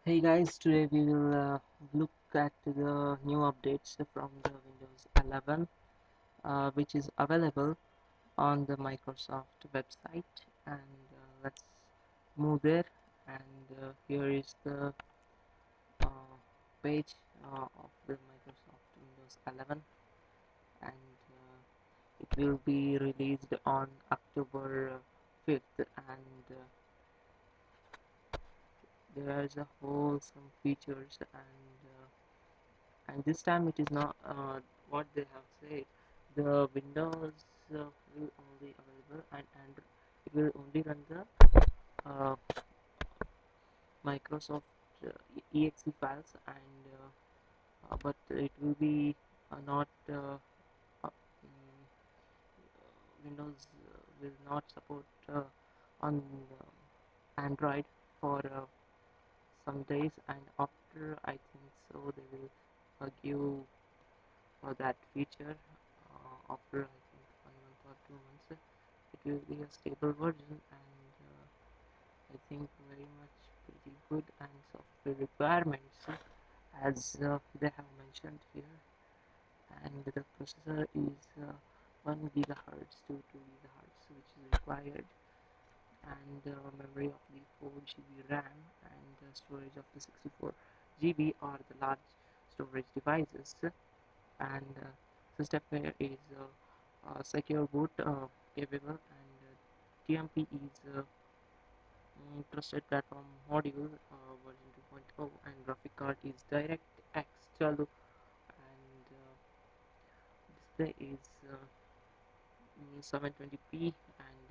Hey guys, today we will look at the new updates from the Windows 11, which is available on the Microsoft website. And let's move there. And here is the uh, page of the Microsoft Windows 11, and it will be released on October 5th. And there is a whole some features and this time it is not what they have said. The Windows will only available and it will only run the uh, Microsoft exe files, and but it will be not Windows will not support on Android for some days, and after I think so they will give that feature after I think 1 month or 2 months. It will be a stable version, and I think very much pretty good, and software requirements as they have mentioned here. And the processor is 1 gigahertz to 2 gigahertz, which is required, and memory of the 4 GB RAM, and storage of the 64 GB are the large storage devices. And systemware is secure boot capable, and TMP is trusted platform module version 2.0, and graphic card is DirectX 12, and display is 720p and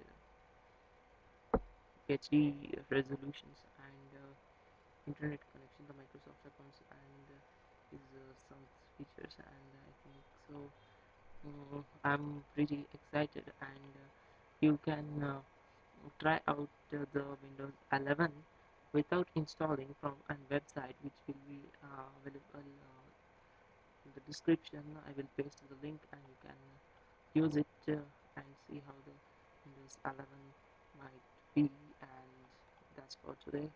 HD resolutions, and internet connection, the Microsoft accounts, and is some features, and I think so. I'm pretty excited, and you can try out the Windows 11 without installing from a website, which will be available in the description. I will paste the link, and you can use it and see how the Windows 11 might be. And that's for today.